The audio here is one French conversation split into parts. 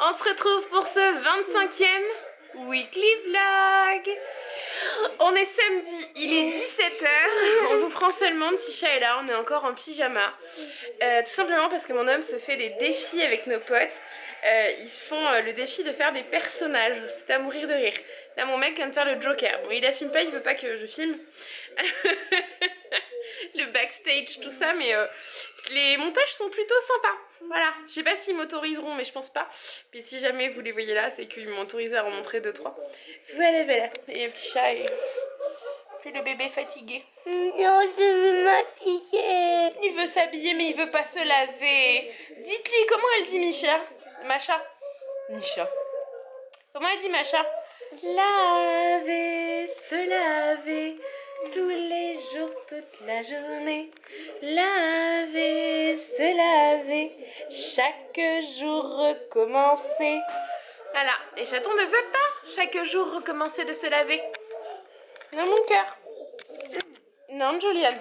On se retrouve pour ce 25e weekly vlog. On est samedi, il est 17h. On vous prend seulement, petit chat est là, on est encore en pyjama. Tout simplement parce que mon homme se fait des défis avec nos potes. Ils se font le défi de faire des personnages. C'est à mourir de rire. Là mon mec vient de faire le Joker. Bon, il assume pas, il veut pas que je filme le backstage, tout ça, mais les montages sont plutôt sympas. Voilà, je sais pas s'ils m'autoriseront, mais je pense pas. Puis si jamais vous les voyez là, c'est qu'ils m'ont autorisé à en montrer 2-3. Voilà, voilà. Et un petit chat et puis le bébé fatigué. Non, je veux m'habiller. Il veut s'habiller, mais il veut pas se laver. Dites-lui, comment elle dit Micha? Macha. Micha. Comment elle dit Macha? Laver, se laver, tous les jours, toute la journée. Laver, se laver, chaque jour recommencer. Voilà, et chaton ne veut pas chaque jour recommencer de se laver. Dans mon cœur. Non, Juliane.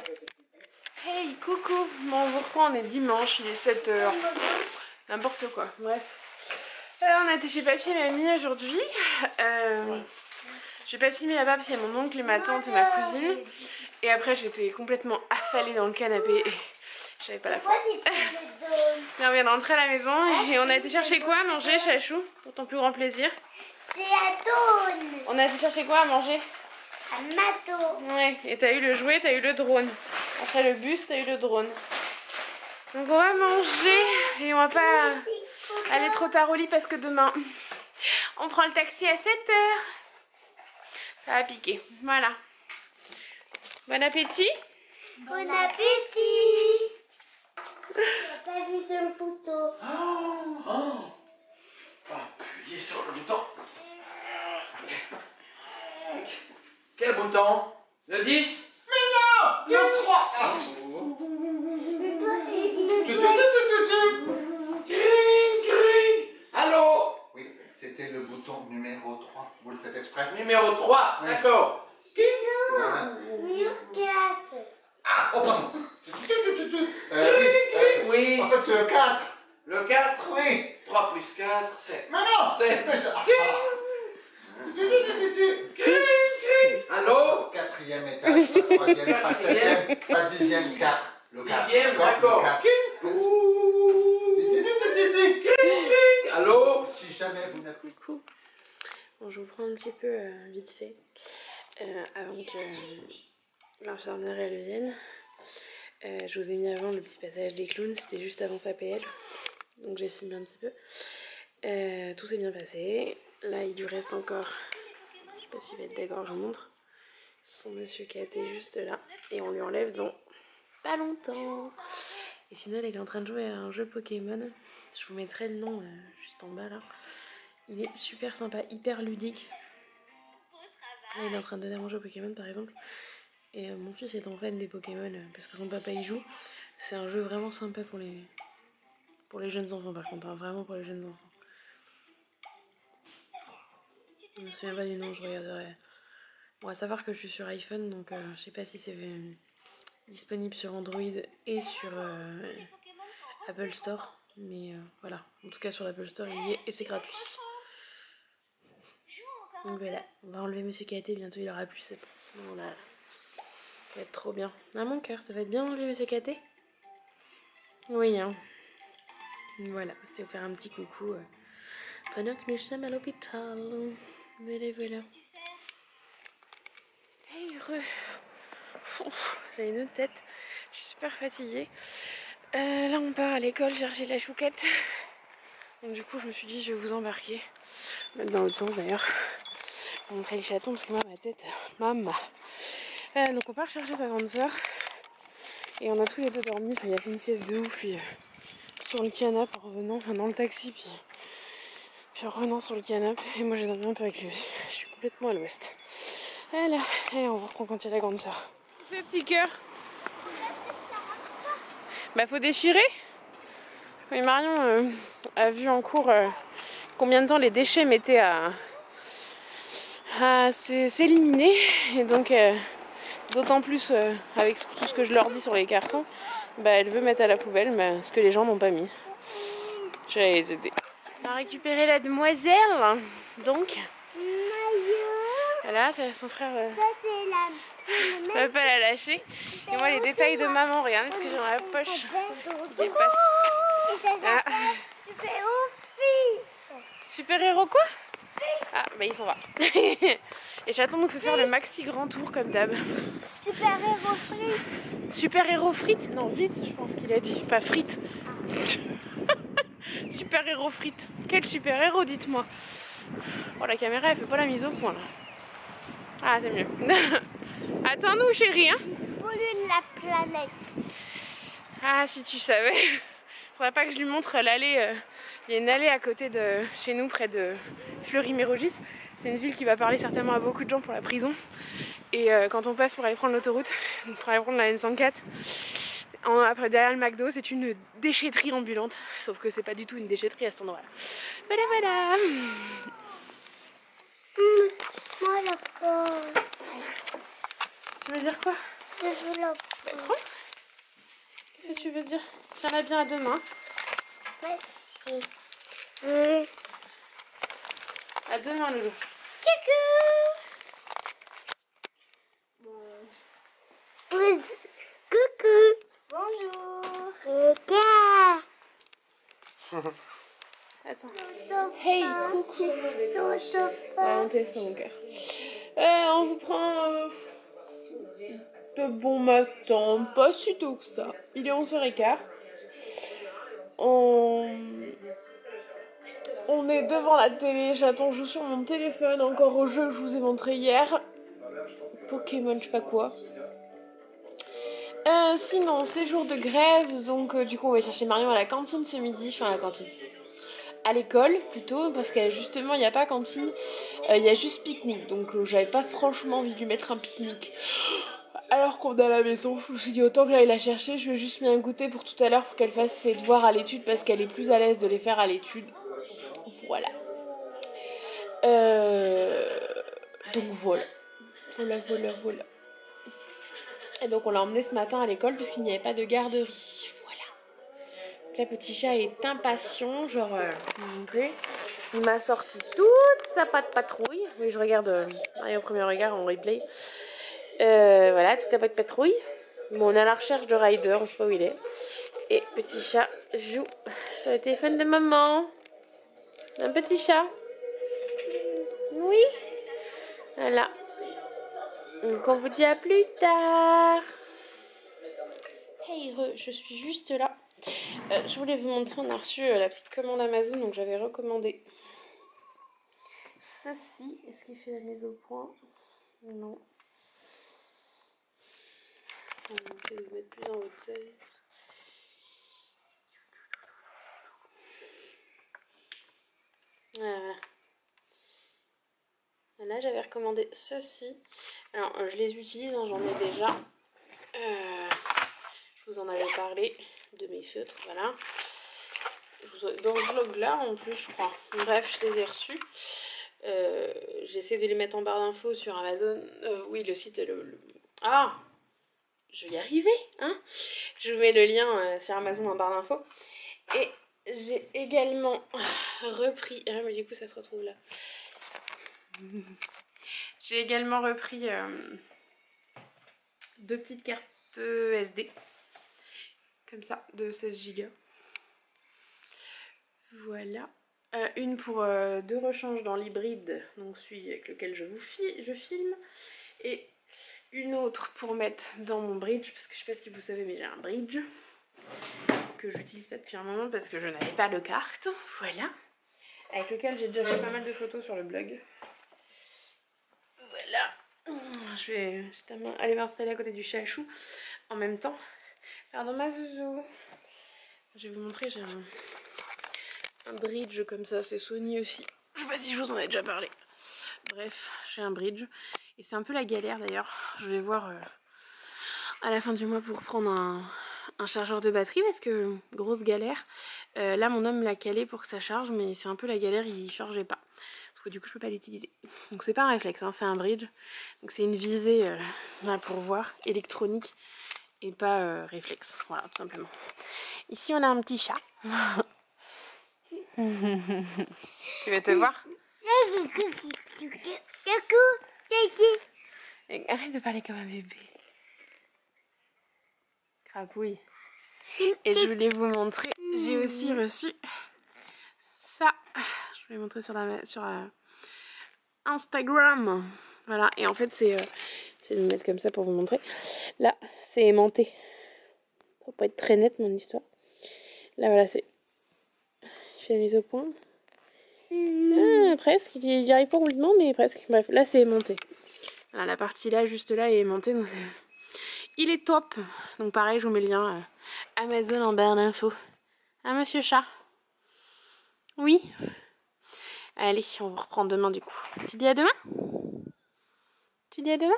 Hey, coucou. Bon, on vous reprend, on est dimanche, il est 7h. N'importe quoi, bref. On a été chez papy et mamie aujourd'hui. J'ai pas filmé là-bas parce qu'il y a mon oncle et ma tante et ma cousine. Et après j'étais complètement affalée dans le canapé et j'avais pas la faim. Et on vient de rentrer à la maison et on a été chercher quoi à manger, Chachou, pour ton plus grand plaisir? C'est à Dawn. On a été chercher quoi à manger? Un mato. Ouais, et t'as eu le jouet, t'as eu le drone. Après le bus, t'as eu le drone. Donc on va manger et on va pas aller trop tard au lit parce que demain on prend le taxi à 7h. Ça va piquer, voilà. Bon appétit. Bon appétit. J'ai pas vu sur le poteau. Appuyez sur le bouton. Quel bouton? Le 10? Mais non! Le 3! Allô? Oui, c'était le bouton numéro 3. Vous le faites exprès? Numéro 3, Oui. d'accord. Mieux casse. Ah, oh pardon. Oui. En fait, c'est le 4. Le 4? Oui. 3 plus 4, 7. Mais non. C'est- Mais ça- Allô? Quatrième étage, pas troisième, pas septième, pas dixième, 4. Le 4. 10e, d'accord. Allô? Si jamais vous n'avez Coucou. Bon, je vous prends un petit peu vite fait avant que l'infirmière elle vienne. Je vous ai mis avant le petit passage des clowns, c'était juste avant sa PL. Donc j'ai filmé un petit peu. Tout s'est bien passé. Là il lui reste encore, je sais pas s'il va être d'accord, je vous montre. Son monsieur qui a été juste là. Et on lui enlève dans pas longtemps. Et sinon elle est en train de jouer à un jeu Pokémon. Je vous mettrai le nom juste en bas là. Il est super sympa, hyper ludique. Là, il est en train de donner à manger aux Pokémon par exemple. Et mon fils étant fan des Pokémon parce que son papa y joue. C'est un jeu vraiment sympa pour les jeunes enfants par contre, hein, vraiment pour les jeunes enfants. Je me souviens pas du nom, je regarderai. Bon, à savoir que je suis sur iPhone, donc je sais pas si c'est disponible sur Android et sur Apple Store. Mais voilà, en tout cas sur l'Apple Store il y est et c'est gratuit. Donc voilà, on va enlever Monsieur KT, bientôt il aura plus ce moment-là. Ça va être trop bien. Ah mon cœur, ça va être bien d'enlever Monsieur KT? Oui, hein. Voilà, c'était vous faire un petit coucou pendant que nous sommes à l'hôpital. Voilà, voilà. Hey, j'ai une tête, je suis super fatiguée. Là on part à l'école chercher la chouquette. Donc du coup je me suis dit je vais vous embarquer. Mettre dans l'autre sens d'ailleurs. Pour montrer les chatons parce que moi ma tête, maman. Donc on part chercher sa grande soeur. Et on a tous les deux dormi. Enfin, il a fait une sieste de ouf. Puis sur le canapé en revenant, enfin dans le taxi. Puis en revenant sur le canapé. Et moi j'ai dormi un peu avec lui. Je suis complètement à l'ouest. Voilà. Et on vous reprend quand il y a la grande soeur. Fais petit cœur. Bah faut déchirer. Oui, Marion a vu en cours combien de temps les déchets mettaient à s'éliminer. Et donc d'autant plus avec tout ce que je leur dis sur les cartons, bah elle veut mettre à la poubelle ce que les gens n'ont pas mis. Je vais les aider. On a récupéré la demoiselle. Donc, Maillot. voilà, c'est son frère. Ça, c'est la... Papa l'a lâché. Et moi, les détails de maman, regardez ce que j'ai dans la poche. Qui dépasse. Et ça Ah. s'appelle Super Office. Super héros quoi? Ah, bah il s'en va. Et Chaton nous fait faire le maxi grand tour comme d'hab. Super Héros Frites. Super héros frites? Non, vite, je pense qu'il a dit. Pas frites. Super héros frites. Quel super héros, dites-moi. Oh, la caméra, elle fait pas la mise au point là. Ah, c'est mieux. Attends-nous, chérie, hein. Pollue la planète. Ah, si tu savais. Faudrait pas que je lui montre l'allée. Il y a une allée à côté de chez nous, près de Fleury-Mérogis. C'est une ville qui va parler certainement à beaucoup de gens pour la prison. Et quand on passe pour aller prendre l'autoroute, pour aller prendre la N104, après derrière le McDo, c'est une déchetterie ambulante. Sauf que c'est pas du tout une déchetterie à cet endroit-là. Voilà, voilà. Moi, la pomme. Tu veux dire quoi? Je veux la Bah, prends. Qu'est-ce que tu veux dire? Tiens-la bien à deux mains. Merci. À deux mains, Loulou. Coucou. Bonjour. Regarde. Attends. Hey, coucou. Ah, on teste mon cœur. On vous prend de bon matin, pas si tôt que ça. Il est 11h15. On est devant la télé, Chaton joue sur mon téléphone, encore au jeu que je vous ai montré hier. Pokémon, je sais pas quoi. Sinon, c'est jour de grève, donc du coup on va chercher Marion à la cantine ce midi, enfin à la cantine. À l'école plutôt, parce qu'il justement il n'y a pas cantine, il y a juste pique-nique, donc j'avais pas franchement envie de lui mettre un pique-nique. Alors qu'on est à la maison, je me suis dit autant que j'aille la chercher, je lui ai juste mis un goûter pour tout à l'heure pour qu'elle fasse ses devoirs à l'étude parce qu'elle est plus à l'aise de les faire à l'étude. Voilà. Donc voilà. Voilà. Et donc on l'a emmené ce matin à l'école puisqu'il n'y avait pas de garderie. Voilà. Le petit chat est impatient, genre il m'a sorti toute sa patte patrouille. Oui, je regarde au premier regard en replay. Voilà, toute sa patte patrouille. Bon, on est à la recherche de Ryder, on sait pas où il est. Et petit chat joue sur le téléphone de maman. Un petit chat. Oui. Voilà. Donc on vous dit à plus tard. Hey, je suis juste là. Je voulais vous montrer, on a reçu la petite commande Amazon, donc j'avais recommandé ceci. Est-ce qu'il fait la mise au point? Non. On va essayer de mettre plus en hauteur. Voilà. Là, j'avais recommandé ceci. Alors, je les utilise, hein, j'en ai déjà. Je vous en avais parlé de mes feutres, voilà. Dans le vlog là, en plus, je crois. Bref, je les ai reçus. J'essaie de les mettre en barre d'infos sur Amazon. Oui, le site... Ah, je vais y arriver, hein. Je vous mets le lien sur Amazon en barre d'infos. Et j'ai également repris... Ah, mais du coup, ça se retrouve là. J'ai également repris 2 petites cartes SD. Comme ça, de 16 Go. Voilà. Une pour 2 rechanges dans l'hybride, donc celui avec lequel je filme. Et une autre pour mettre dans mon bridge, parce que je sais pas si vous savez, mais j'ai un bridge que j'utilise pas depuis un moment parce que je n'avais pas de carte. Voilà. Avec lequel j'ai déjà fait pas mal de photos sur le blog. Voilà. Je vais aller m'installer à côté du chachou en même temps. Pardon ma zouzou. Je vais vous montrer, j'ai un bridge comme ça, c'est Sony aussi. Je sais pas si je vous en ai déjà parlé. Bref, j'ai un bridge. Et c'est un peu la galère d'ailleurs. Je vais voir à la fin du mois pour prendre un chargeur de batterie parce que grosse galère. Là mon homme l'a calé pour que ça charge, mais c'est un peu la galère, il chargeait pas. Parce que du coup je peux pas l'utiliser. Donc c'est pas un réflexe, hein, c'est un bridge. Donc c'est une visée pour voir, électronique et pas réflexe. Voilà, tout simplement. Ici on a un petit chat. Tu veux te voir? Arrête de parler comme un bébé. Crapouille. Et je voulais vous montrer, j'ai aussi reçu ça. Je vais montrer sur Instagram. Voilà, et en fait c'est de me mettre comme ça pour vous montrer. Là, c'est aimanté. Ça va pas être très net mon histoire. Là voilà, c'est... Il fait la mise au point. Presque, il y arrive pas complètement, mais presque. Bref, là c'est aimanté. Voilà, la partie là, juste là, est aimantée. Donc il est top. Donc pareil, je vous mets le lien Amazon en barre d'infos. Ah, monsieur chat? Oui. Allez, on vous reprend demain du coup. Tu dis à demain? Tu dis à demain?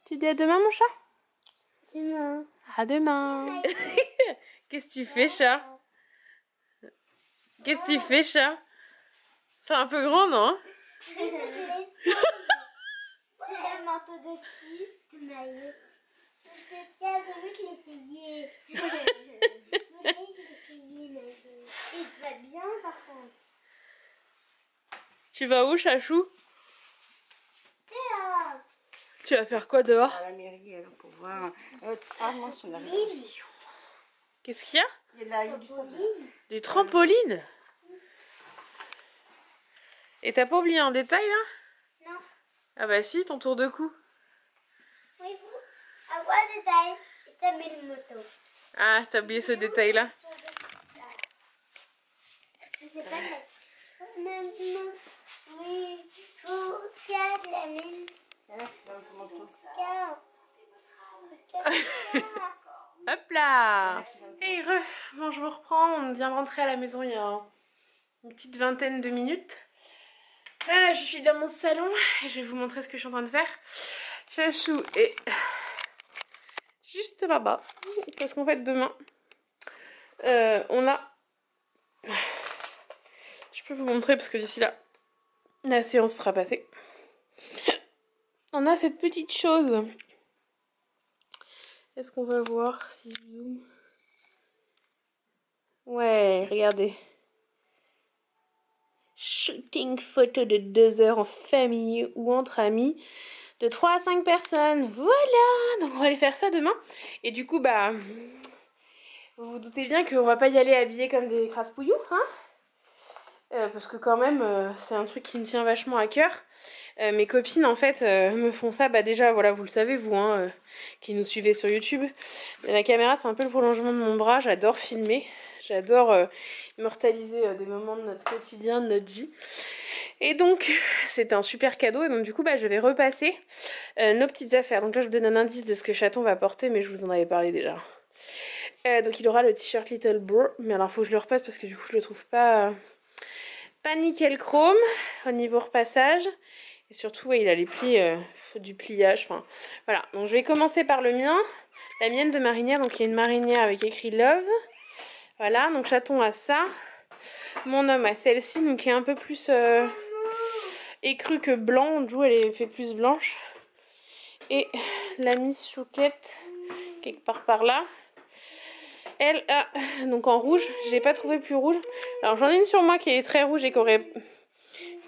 Tu dis à demain, mon chat? Demain. À demain. Qu'est-ce que tu fais, chat? Qu'est-ce que tu fais, chat? C'est un peu grand, non? C'est le manteau de qui? De Maïs. C'est bien de lui que l'essayer. Il te va bien par contre. Tu vas où, chachou? Dehors. Tu vas faire quoi dehors? À la mairie alors, pour voir sur la révolution. Qu'est-ce qu'il y a? Il y a du sable. Du trampoline? Et t'as pas oublié un détail là? Non. Ah bah si, ton tour de cou. Oui, vous. À quoi détail? T'as mis le moto. Ah, t'as oublié ce détail là. Je sais pas. Maintenant, oui, faut qu'elle la mine. Hop là. Hey, bon, je vous reprends. On vient de rentrer à la maison il y a une petite vingtaine de minutes. Là, je suis dans mon salon et je vais vous montrer ce que je suis en train de faire. Chachou est juste là-bas. Parce qu'en fait, demain, on a... Je peux vous montrer parce que d'ici là, la séance sera passée. On a cette petite chose. Est-ce qu'on va voir si je zoome? Ouais, regardez. Shooting photo de 2 heures en famille ou entre amis de 3 à 5 personnes. Voilà, donc on va aller faire ça demain. Et du coup, bah, vous vous doutez bien qu'on va pas y aller habillés comme des crasse-pouilloux, hein, parce que quand même, c'est un truc qui me tient vachement à cœur. Mes copines, en fait, me font ça. Bah déjà, voilà, vous le savez, vous, qui nous suivez sur YouTube. La caméra, c'est un peu le prolongement de mon bras. J'adore filmer. J'adore immortaliser des moments de notre quotidien, de notre vie. Et donc, c'était un super cadeau. Et donc, du coup, bah, je vais repasser nos petites affaires. Donc là, je vous donne un indice de ce que Chaton va porter, mais je vous en avais parlé déjà. Donc, il aura le t-shirt Little Bro. Mais alors, il faut que je le repasse parce que du coup, je le trouve pas nickel chrome au niveau repassage. Et surtout, ouais, il a les plis, du pliage. Enfin, voilà. Donc, je vais commencer par le mien. La mienne de marinière. Donc, il y a une marinière avec écrit Love. Voilà, donc Chaton a ça. Mon homme a celle-ci, donc qui est un peu plus écrue que blanc. Jou, elle est fait plus blanche. Et la Miss Chouquette, quelque part par là. Elle a, donc en rouge, j'ai pas trouvé plus rouge. Alors j'en ai une sur moi qui est très rouge et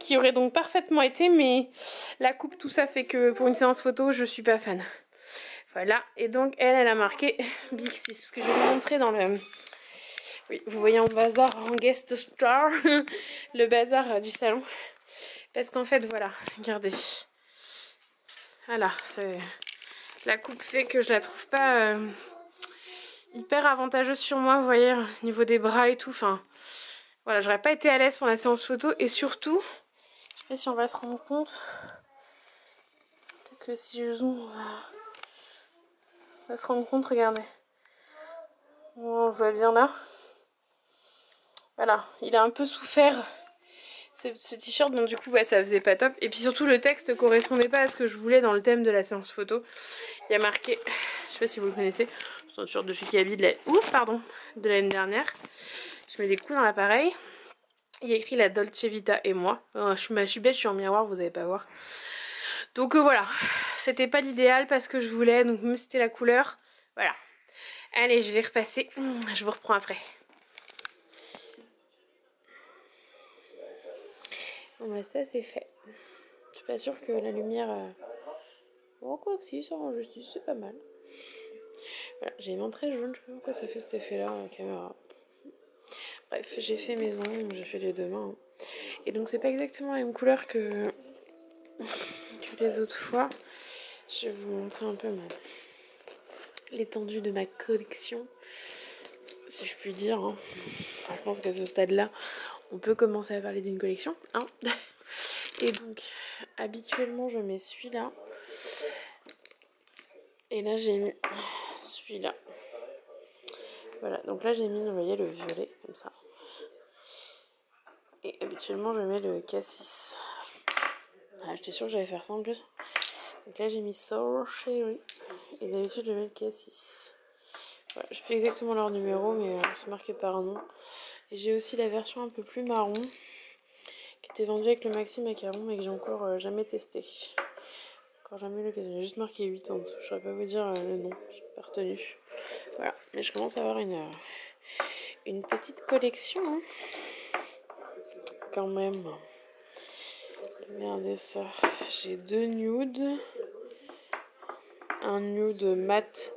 qui aurait donc parfaitement été. Mais la coupe, tout ça fait que pour une séance photo, je suis pas fan. Voilà, et donc elle a marqué Big 6. Parce que je vais vous montrer dans le... Oui, vous voyez en bazar, en guest star, le bazar du salon. Parce qu'en fait, voilà, regardez. Voilà, la coupe fait que je la trouve pas hyper avantageuse sur moi, vous voyez, au niveau des bras et tout. Enfin, voilà, j'aurais pas été à l'aise pour la séance photo. Et surtout, je sais pas si on va se rendre compte. Peut-être que si je zoome, on va se rendre compte, regardez. On le voit bien là. Voilà, il a un peu souffert ce t-shirt, donc du coup bah, ça faisait pas top. Et puis surtout le texte correspondait pas à ce que je voulais dans le thème de la séance photo. Il y a marqué, je sais pas si vous le connaissez, c'est un t-shirt de chez Kiabi de l'année dernière. Je mets des coups dans l'appareil. Il y a écrit la Dolce Vita et moi. Je suis bête, je suis en miroir, vous allez pas voir. Donc voilà, c'était pas l'idéal parce que je voulais, donc même si c'était la couleur, voilà. Allez, je vais repasser, je vous reprends après. Bon bah ça c'est fait. Je suis pas sûre que la lumière... Oh quoi que si, ça rend justice, c'est pas mal. Voilà, j'ai une main très jaune, je sais pas pourquoi ça fait cet effet là la caméra. Bref, j'ai fait mes ongles, j'ai fait les deux mains. Et donc c'est pas exactement la même couleur que les autres fois. Je vais vous montrer un peu l'étendue de ma collection, si je puis dire. Hein. Je pense qu'à ce stade-là, on peut commencer à parler d'une collection. Hein. Et donc, habituellement, je mets celui-là. Et là, j'ai mis celui-là. Voilà, donc là, j'ai mis, vous voyez, le violet, comme ça. Et habituellement, je mets le cassis. Ah, j'étais sûre que j'allais faire ça en plus. Donc là, j'ai mis Sour Cherry. Et d'habitude, je mets le cassis. Voilà, je sais pas exactement leur numéro, mais c'est marqué par nom. Et j'ai aussi la version un peu plus marron, qui était vendue avec le maxi macaron, mais que j'ai encore jamais testé. Encore jamais eu l'occasion. J'ai juste marqué 8 en dessous. Je saurais pas vous dire le nom, j'ai pas retenu. Voilà, mais je commence à avoir une petite collection, hein. Quand même. Regardez ça. J'ai 2 nudes. Un nude mat,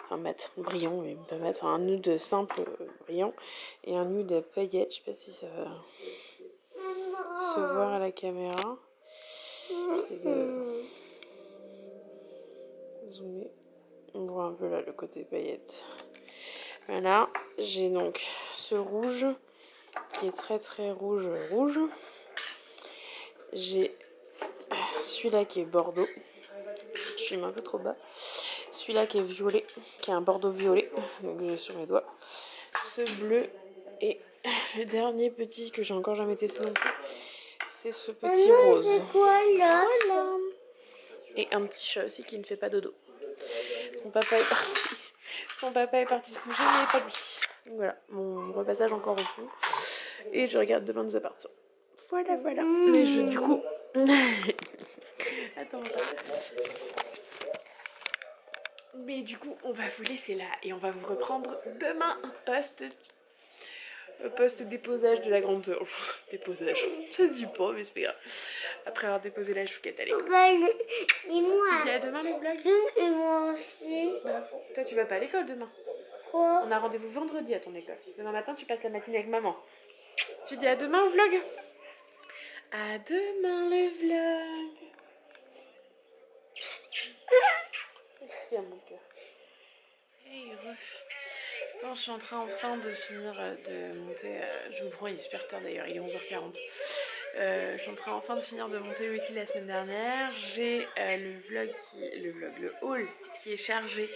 enfin mat, brillant, mais pas mat, un nude simple brillant. Et un nude à paillettes, je sais pas si ça va se voir à la caméra. J'essaie de zoomer. On voit un peu là le côté paillettes. Voilà, j'ai donc ce rouge qui est très très rouge. J'ai celui-là qui est bordeaux. Je suis un peu trop bas. Celui-là qui est violet, qui est un bordeaux violet, donc j'ai sur mes doigts. Ce bleu et le dernier petit que j'ai encore jamais testé non plus, c'est ce petit rose. C'est quoi là? Voilà. Et un petit chat aussi qui ne fait pas dodo. Son papa est parti. Son papa est parti se coucher, mais pas lui. Donc voilà, mon repassage encore au fond. Et je regarde demain nous partir. Voilà. Mais du coup... Attends. Mais du coup, on va vous laisser là et on va vous reprendre demain post-déposage de la grande sœur. Déposage, ça se dit pas, mais c'est pas grave. Après avoir déposé la chouquette à l'école. Et moi? Tu dis à demain le vlog? Et moi aussi. Bah, toi, tu vas pas à l'école demain. Quoi? On a rendez-vous vendredi à ton école. Demain matin, tu passes la matinée avec maman. Tu dis à demain au vlog? À demain le vlog. Qu'est-ce qu'il y a mon cœur? Hey, quand je suis en train enfin de finir de monter, je vous prends, il est super tard d'ailleurs, il est 11h40. Je suis en train enfin de finir de monter le weekly la semaine dernière. J'ai le haul qui est chargé,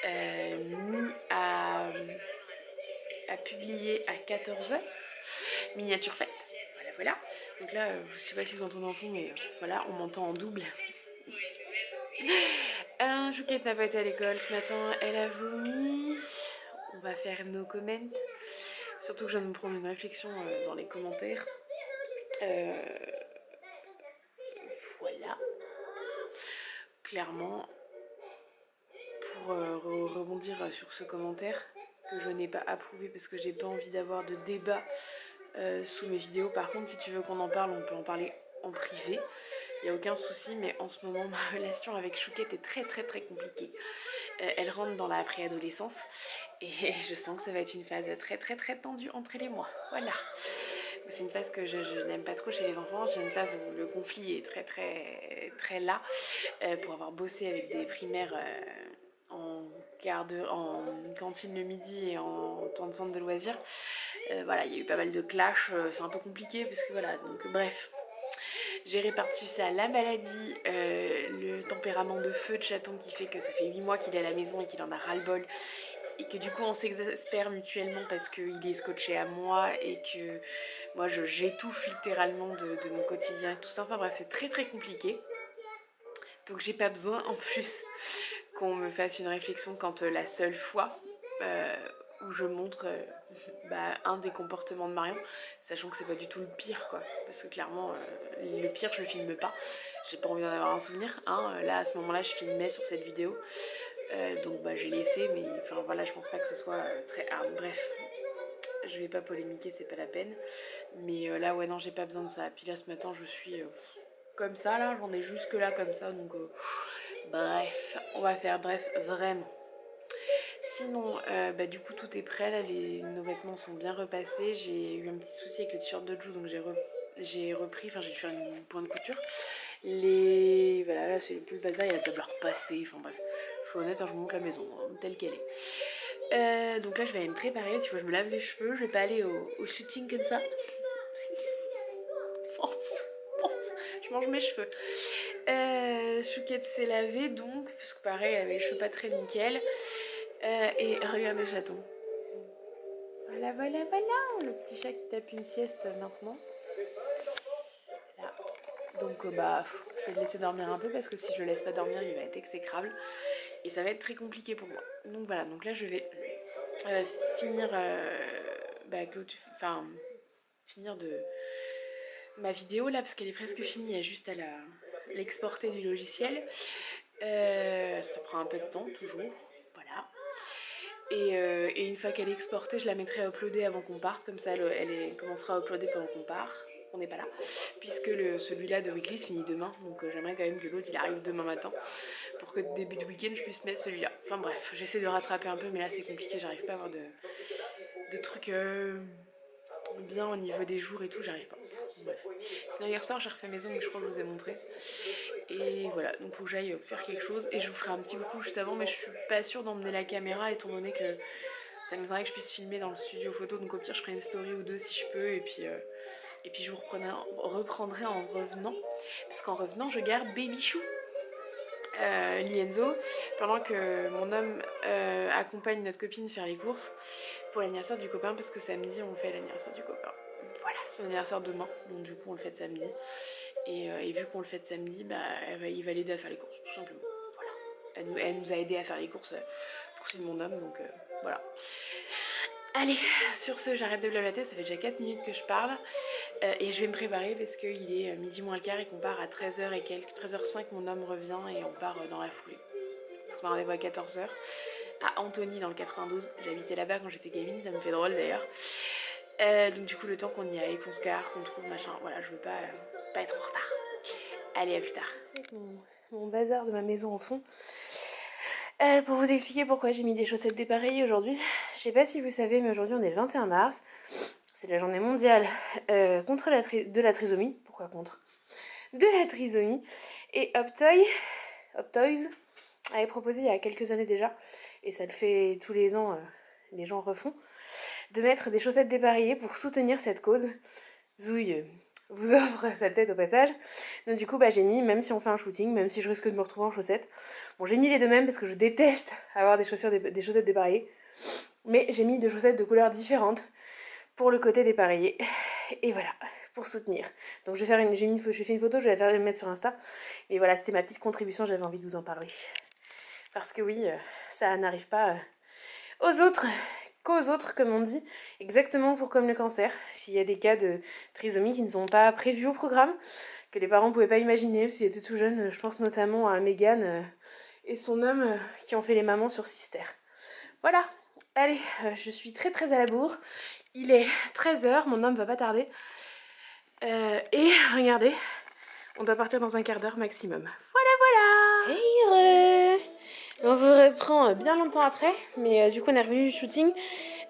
mis à publier à 14h. Miniature faite. Voilà. Donc là, je sais pas si vous entendez en fond, mais voilà, on m'entend en double. Chouquette n'a pas été à l'école ce matin, elle a vomi. On va faire nos comments. Surtout que je viens de me prendre une réflexion dans les commentaires. Voilà. Clairement, pour rebondir sur ce commentaire que je n'ai pas approuvé parce que j'ai pas envie d'avoir de débat sous mes vidéos. Par contre, si tu veux qu'on en parle, on peut en parler en privé. Il n'y a aucun souci, mais en ce moment, ma relation avec Chouquette est très compliquée. Elle rentre dans la préadolescence et je sens que ça va être une phase très tendue entre elle et moi. Voilà. C'est une phase que je n'aime pas trop chez les enfants. C'est une phase où le conflit est très là. Pour avoir bossé avec des primaires en cantine le midi et en temps de centre de loisirs, voilà, il y a eu pas mal de clash. C'est un peu compliqué parce que voilà, donc bref. J'ai réparti ça à la maladie, le tempérament de feu de chaton qui fait que ça fait 8 mois qu'il est à la maison et qu'il en a ras-le-bol. Et que du coup on s'exaspère mutuellement parce qu'il est scotché à moi et que moi j'étouffe littéralement de mon quotidien et tout ça. Enfin bref, c'est très compliqué. Donc j'ai pas besoin en plus qu'on me fasse une réflexion quand la seule fois où je montre un des comportements de Marion, sachant que c'est pas du tout le pire quoi, parce que clairement le pire je le filme pas, j'ai pas envie d'en avoir un souvenir, hein. Là à ce moment là je filmais sur cette vidéo, donc j'ai laissé, mais enfin voilà, je pense pas que ce soit très hard. Bref, je vais pas polémiquer, c'est pas la peine. Mais là, ouais, non, j'ai pas besoin de ça. Puis là, ce matin, je suis comme ça, là, j'en ai jusque là, comme ça, donc bref, on va faire bref, vraiment. Sinon, bah, du coup, tout est prêt, là, nos vêtements sont bien repassés. J'ai eu un petit souci avec le t-shirt de Jou, donc j'ai repris, enfin, j'ai dû faire une point de couture. Voilà, là, c'est plus le bazar, il y a la table à repasser, enfin bref. Je suis honnête, hein, je vous montre la maison, hein, telle qu'elle est. Donc là, je vais aller me préparer, parce qu'il faut que je me lave les cheveux, je vais pas aller au shooting comme ça. Je mange mes cheveux. Chouquette s'est lavée donc, parce que pareil, elle avait les cheveux pas très nickel. Et regardez le chaton. Voilà, voilà, voilà, le petit chat qui tape une sieste maintenant. Voilà. Donc bah, je vais le laisser dormir un peu parce que si je le laisse pas dormir, il va être exécrable. Et ça va être très compliqué pour moi. Donc voilà, donc là je vais finir, finir de ma vidéo là parce qu'elle est presque finie, il y a juste à l'exporter du logiciel. Ça prend un peu de temps toujours, voilà. Et une fois qu'elle est exportée, je la mettrai à uploader avant qu'on parte, comme ça elle commencera à uploader pendant qu'on part. On n'est pas là, puisque celui-là de Weekly se finit demain, donc j'aimerais quand même que l'autre il arrive demain matin pour que début de week-end je puisse mettre celui-là. Enfin bref, j'essaie de rattraper un peu, mais là c'est compliqué, j'arrive pas à avoir de trucs bien au niveau des jours et tout, j'arrive pas. Bref. Sinon hier soir j'ai refait maison, mais je crois que je vous ai montré. Et voilà, donc faut que j'aille faire quelque chose et je vous ferai un petit coucou juste avant, mais je suis pas sûre d'emmener la caméra étant donné que ça m'aimerait que je puisse filmer dans le studio photo, donc au pire je ferai une story ou deux si je peux et puis je vous reprendrai en revenant, parce qu'en revenant je garde Baby Chou, Lienzo, pendant que mon homme accompagne notre copine faire les courses pour l'anniversaire du copain, parce que samedi on fait l'anniversaire du copain. Voilà, c'est son anniversaire demain, donc du coup on le fait samedi. Et vu qu'on le fait samedi, bah, il va l'aider à faire les courses, tout simplement. Voilà. Elle nous a aidé à faire les courses pour suivre mon homme, donc voilà. Allez, sur ce, j'arrête de blablater, ça fait déjà 4 minutes que je parle. Et je vais me préparer parce qu'il est midi moins le quart et qu'on part à 13h et quelques. 13h05, mon homme revient et on part dans la foulée. Parce qu'on a rendez-vous à 14h à Antony dans le 92. J'habitais là-bas quand j'étais gamine, ça me fait drôle d'ailleurs. Donc du coup, le temps qu'on y aille, qu'on se gare, qu'on trouve machin, voilà, je veux pas être en retard. Allez, à plus tard. Avec mon bazar de ma maison au fond. Pour vous expliquer pourquoi j'ai mis des chaussettes dépareillées aujourd'hui. Je sais pas si vous savez, mais aujourd'hui on est le 21 mars. C'est la journée mondiale contre de la trisomie. Pourquoi contre? De la trisomie. Et Optoys avait proposé il y a quelques années déjà, et ça le fait tous les ans, les gens refont, de mettre des chaussettes dépareillées pour soutenir cette cause. Zouille vous offre sa tête au passage. Donc du coup bah, j'ai mis, même si on fait un shooting, même si je risque de me retrouver en chaussettes, bon j'ai mis les deux mêmes parce que je déteste avoir des chaussettes dépareillées, mais j'ai mis deux chaussettes de couleurs différentes pour le côté dépareillé, et voilà, pour soutenir. Donc j'ai fait une photo, je vais la mettre sur Insta, et voilà, c'était ma petite contribution, j'avais envie de vous en parler. Parce que oui, ça n'arrive pas qu'aux autres, comme on dit, exactement pour comme le cancer. S'il y a des cas de trisomie qui ne sont pas prévus au programme, que les parents ne pouvaient pas imaginer, s'ils étaient tout jeunes, je pense notamment à Megan et son homme qui ont fait les mamans sur Sister. Voilà, allez, je suis très très à la bourre. Il est 13h, mon homme va pas tarder. Et regardez, on doit partir dans un quart d'heure maximum. Voilà. Hey, on vous reprend bien longtemps après, mais du coup on est revenu du shooting.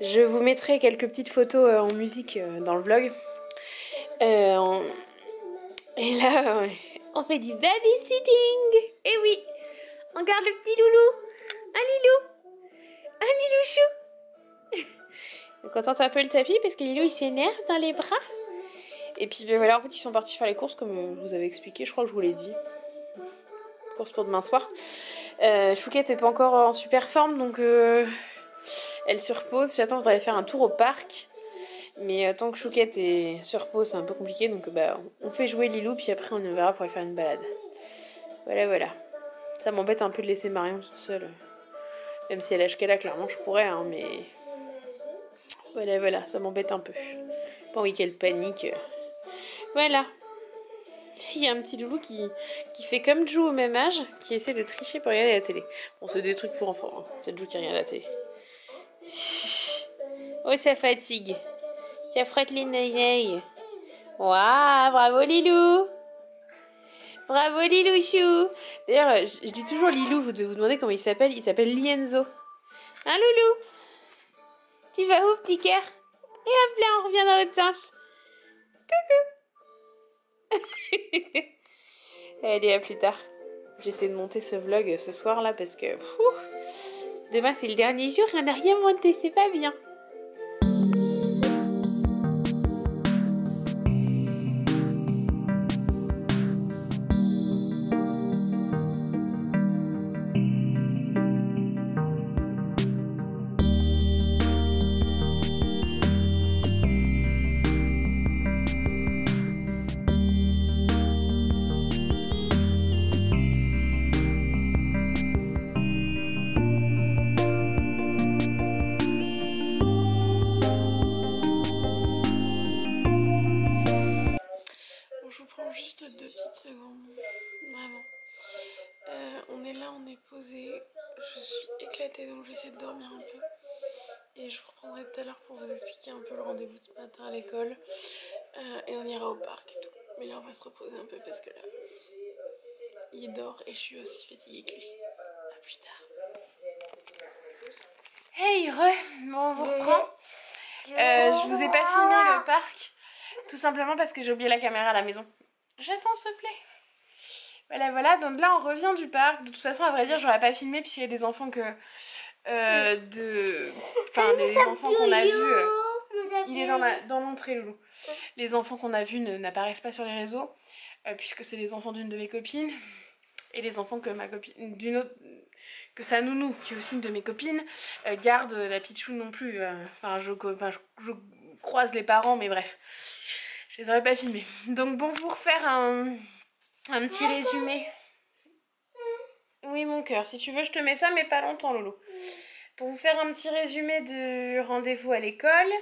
Je vous mettrai quelques petites photos en musique dans le vlog. Et là, on fait du babysitting. Et oui, on garde le petit loulou. Un lilouchou. On contente un peu le tapis parce que Lilou il s'énerve dans les bras. Et puis ben voilà, en fait ils sont partis faire les courses comme je vous avais expliqué, je crois que je vous l'ai dit. Course pour demain soir. Chouquette n'est pas encore en super forme, donc elle se repose. J'attends d'aller faire un tour au parc. Mais tant que Chouquette se repose, c'est un peu compliqué. Donc bah, on fait jouer Lilou, puis après on verra pour aller faire une balade. Voilà. Ça m'embête un peu de laisser Marion toute seule. Même si elle a l'âge qu'elle a, clairement je pourrais, hein, mais... Voilà, ça m'embête un peu. Pas envie qu'elle panique. Voilà. Il y a un petit loulou qui fait comme Jou au même âge, qui essaie de tricher pour regarder la télé. Bon, c'est des trucs pour enfants, hein. C'est Jou qui regarde la télé. Oh, ça fatigue. Ça frotte les oreilles. Waouh, bravo Lilou. Bravo Lilouchou. D'ailleurs, je dis toujours Lilou, vous devez vous demander comment il s'appelle. Il s'appelle Lienzo. Hein Loulou? Tu vas où petit cœur? Et hop là, on revient dans l'autre sens. Coucou. Allez, à plus tard. J'essaie de monter ce vlog ce soir là parce que demain c'est le dernier jour et on n'a rien monté, c'est pas bien. Je vous prends juste 2 petites secondes, vraiment. On est là, on est posé. Je suis éclatée donc j'essaie de dormir un peu. Et je vous reprendrai tout à l'heure pour vous expliquer un peu le rendez-vous ce matin à l'école. Et on ira au parc et tout. Mais là on va se reposer un peu parce que là il dort et je suis aussi fatiguée que lui. A plus tard. Hey bon on vous reprend. Je vous ai pas filmé le parc. Tout simplement parce que j'ai oublié la caméra à la maison. J'attends s'il te plaît. Voilà, donc là on revient du parc. De toute façon, à vrai dire, j'aurais pas filmé puisqu'il y a des enfants que... les enfants qu'on a vus... il est dans l'entrée, Loulou. Les enfants qu'on a vus n'apparaissent pas sur les réseaux, puisque c'est les enfants d'une de mes copines. Et les enfants que ma copine... d'une autre... que sa nounou, qui est aussi une de mes copines, garde la pitchou non plus. Je croise les parents, mais bref. Je les aurais pas filmés. Donc bon, pour faire un petit résumé. Oui mon cœur, si tu veux je te mets ça mais pas longtemps Lolo. Pour vous faire un petit résumé du rendez-vous à l'école.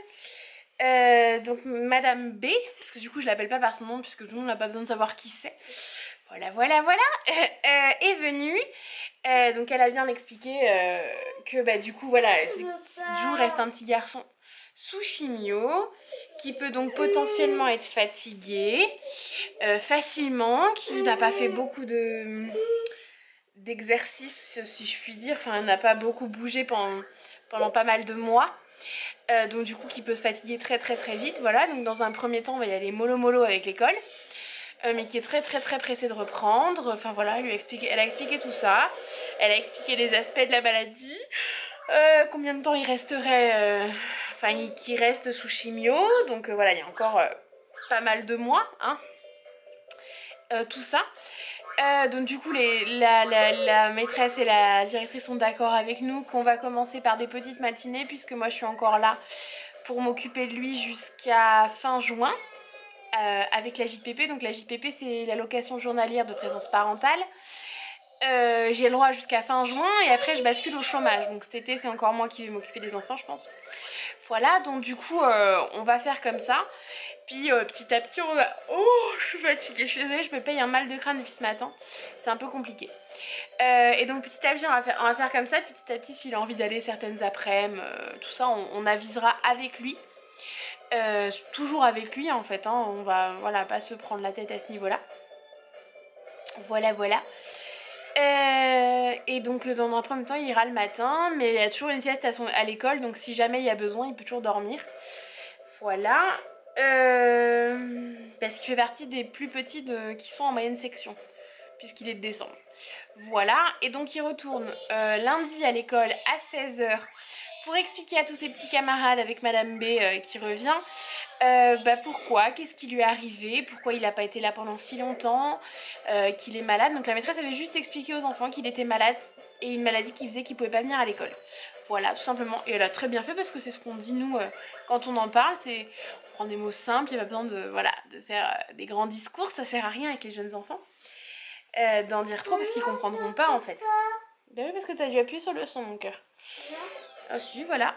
Donc Madame B, parce que du coup je l'appelle pas par son nom puisque tout le monde n'a pas besoin de savoir qui c'est. Voilà, est venue. Donc elle a bien expliqué que du coup voilà, Jou reste un petit garçon sous chimio, qui peut donc potentiellement être fatigué facilement, qui n'a pas fait beaucoup d'exercices si je puis dire, enfin n'a pas beaucoup bougé pendant pas mal de mois, donc du coup qui peut se fatiguer très vite, voilà. Donc dans un premier temps on va y aller mollo avec l'école, mais qui est très pressée de reprendre, enfin voilà, elle a expliqué tout ça, elle a expliqué les aspects de la maladie, combien de temps il resterait, qui reste sous chimio, donc voilà, il y a encore pas mal de mois, hein, tout ça. Donc du coup la maîtresse et la directrice sont d'accord avec nous qu'on va commencer par des petites matinées, puisque moi je suis encore là pour m'occuper de lui jusqu'à fin juin, avec la JPP. Donc la JPP c'est l'allocation journalière de présence parentale. J'ai le droit jusqu'à fin juin et après je bascule au chômage, donc cet été c'est encore moi qui vais m'occuper des enfants je pense. Voilà, donc du coup on va faire comme ça, puis petit à petit on va... Oh, je suis fatiguée, je suis désolée, je me paye un mal de crâne depuis ce matin, c'est un peu compliqué. Et donc petit à petit on va faire comme ça, puis petit à petit s'il a envie d'aller certaines après-midi, tout ça on avisera avec lui. Toujours avec lui en fait, hein, on va voilà, pas se prendre la tête à ce niveau là. Voilà. Et donc dans un premier temps il ira le matin, mais il y a toujours une sieste à l'école, donc si jamais il y a besoin il peut toujours dormir. Voilà, parce qu'il fait partie des plus petits qui sont en moyenne section, puisqu'il est de décembre. Voilà, et donc il retourne lundi à l'école à 16h pour expliquer à tous ses petits camarades avec Madame B qui revient pourquoi, qu'est-ce qui lui est arrivé, pourquoi il n'a pas été là pendant si longtemps, qu'il est malade. Donc la maîtresse avait juste expliqué aux enfants qu'il était malade et une maladie qui faisait qu'il ne pouvait pas venir à l'école. Voilà, tout simplement. Et elle a très bien fait parce que c'est ce qu'on dit nous quand on en parle, c'est on prend des mots simples, il n'y a pas besoin de faire des grands discours, ça sert à rien avec les jeunes enfants. D'en dire trop parce qu'ils comprendront pas en fait. Ben oui, parce que tu as dû appuyer sur le son mon cœur. Ah si, voilà.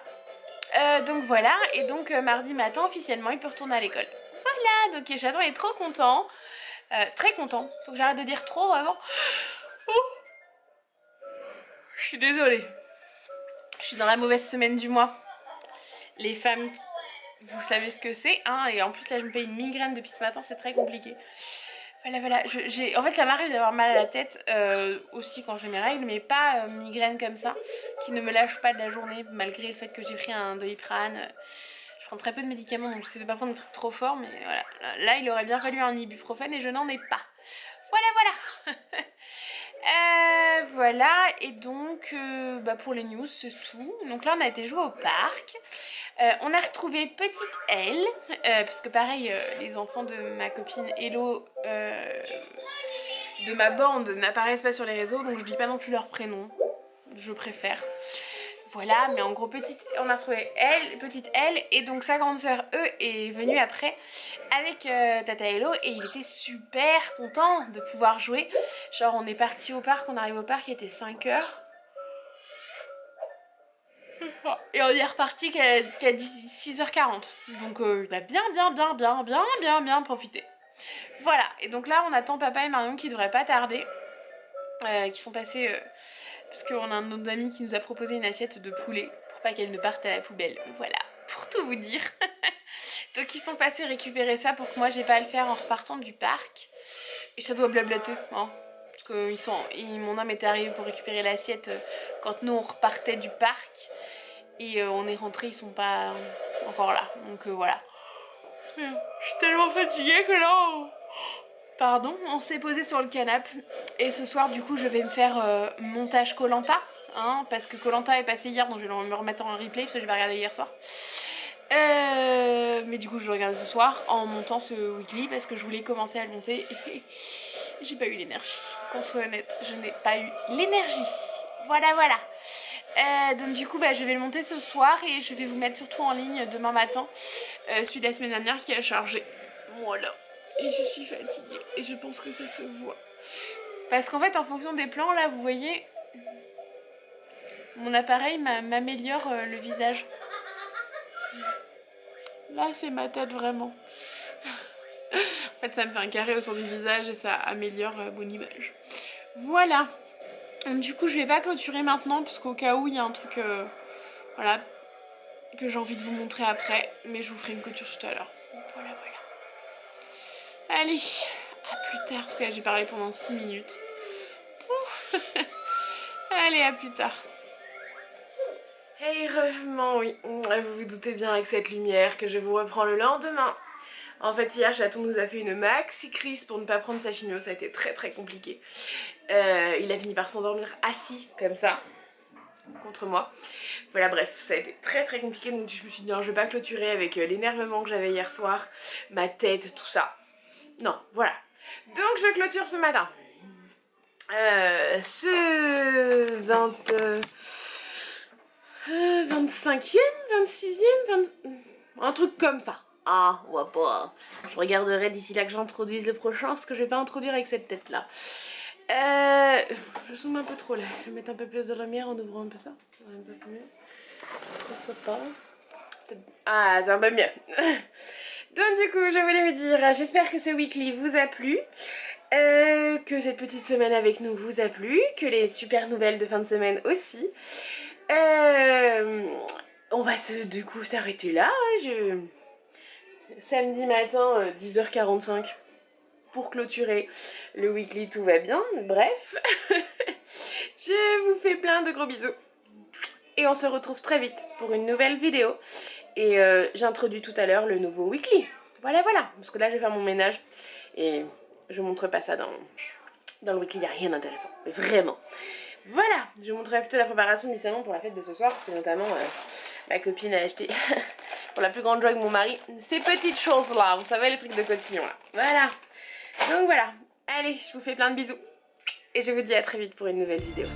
Donc voilà, et donc mardi matin officiellement il peut retourner à l'école. Voilà, donc Chaton est trop content, très content. Faut que j'arrête de dire trop vraiment. Oh. Je suis désolée. Je suis dans la mauvaise semaine du mois. les femmes, vous savez ce que c'est, hein, et en plus là je me paye une migraine depuis ce matin, c'est très compliqué. Voilà, en fait ça m'arrive d'avoir mal à la tête aussi quand j'ai mes règles, mais pas migraine comme ça, qui ne me lâche pas de la journée, malgré le fait que j'ai pris un Doliprane. Je prends très peu de médicaments, donc j'essaie de pas prendre des trucs trop forts, mais voilà. Là il aurait bien fallu un ibuprofène et je n'en ai pas. Voilà. Voilà, et donc pour les news c'est tout. Donc là on a été jouer au parc. On a retrouvé petite Elle, parce que pareil, les enfants de ma copine Hello, de ma bande, n'apparaissent pas sur les réseaux, donc je dis pas non plus leur prénom, je préfère. Voilà, mais en gros, on a retrouvé petite Elle, et donc sa grande sœur, est venue après avec Tata Hello, et il était super content de pouvoir jouer. Genre, on est parti au parc, on arrive au parc, il était 5 h. Et on est reparti qu'à 6h40. Donc il a bien profité. Voilà, et donc là on attend papa et Marion qui devraient pas tarder. Qui sont passés, parce qu'on a un autre ami qui nous a proposé une assiette de poulet pour pas qu'elle ne parte à la poubelle. Voilà, pour tout vous dire. Donc ils sont passés récupérer ça pour que moi j'ai pas à le faire en repartant du parc. Et ça doit blablater, hein. Parce que mon homme était arrivé pour récupérer l'assiette quand nous on repartait du parc. Et on est rentré, ils sont pas encore là. Donc voilà. Je suis tellement fatiguée que là... Pardon, on s'est posé sur le canapé. Et ce soir, du coup, je vais me faire montage Koh-Lanta. Hein, parce que Koh-Lanta est passé hier, donc je vais me remettre en replay. Parce que je vais regarder hier soir. Mais du coup, je le regarde ce soir en montant ce weekly. Parce que je voulais commencer à le monter. Et j'ai pas eu l'énergie. Qu'on soit honnête, je n'ai pas eu l'énergie. Voilà. Donc du coup je vais le monter ce soir et je vais vous mettre surtout en ligne demain matin celui de la semaine dernière qui a chargé. Voilà. Et je suis fatiguée et je pense que ça se voit. Parce qu'en fait en fonction des plans là vous voyez mon appareil m'améliore le visage. Là c'est ma tête vraiment. En fait ça me fait un carré autour du visage et ça améliore mon image. Voilà. Donc, du coup je vais pas clôturer maintenant parce qu'au cas où il y a un truc voilà, que j'ai envie de vous montrer après, mais je vous ferai une clôture tout à l'heure. Voilà. Allez, à plus tard parce que là j'ai parlé pendant 6 minutes. Allez, à plus tard. Hey, oui, vous vous doutez bien avec cette lumière que je vous reprends le lendemain. En fait hier Chaton nous a fait une maxi crise pour ne pas prendre sa chimio, ça a été très compliqué. Il a fini par s'endormir assis comme ça contre moi. Voilà, bref, ça a été très compliqué, donc je me suis dit non, je vais pas clôturer avec l'énervement que j'avais hier soir, ma tête, tout ça. Non, voilà. Donc je clôture ce matin. Ce 25e, 26e, un truc comme ça. Ah, on va pas. Je regarderai d'ici là que j'introduise le prochain parce que je vais pas introduire avec cette tête là. Je zoome un peu trop là. Je vais mettre un peu plus de lumière en ouvrant un peu ça. Un peu mieux. Pas. Ah, c'est un peu mieux. Donc du coup, je voulais vous dire, j'espère que ce weekly vous a plu. Que cette petite semaine avec nous vous a plu. Que les super nouvelles de fin de semaine aussi. On va du coup s'arrêter là. Samedi matin, 10h45 pour clôturer le weekly, tout va bien. Bref, je vous fais plein de gros bisous. Et on se retrouve très vite pour une nouvelle vidéo. Et j'introduis tout à l'heure le nouveau weekly. Voilà. Parce que là, je vais faire mon ménage. Et je ne montre pas ça dans le weekly, il n'y a rien d'intéressant. Mais vraiment. Voilà, je vous montrerai plutôt la préparation du salon pour la fête de ce soir. Parce que notamment, ma copine a acheté... pour la plus grande joie de mon mari, ces petites choses là, vous savez les trucs de cotillon là. Voilà. Donc voilà. Allez, je vous fais plein de bisous. Et je vous dis à très vite pour une nouvelle vidéo.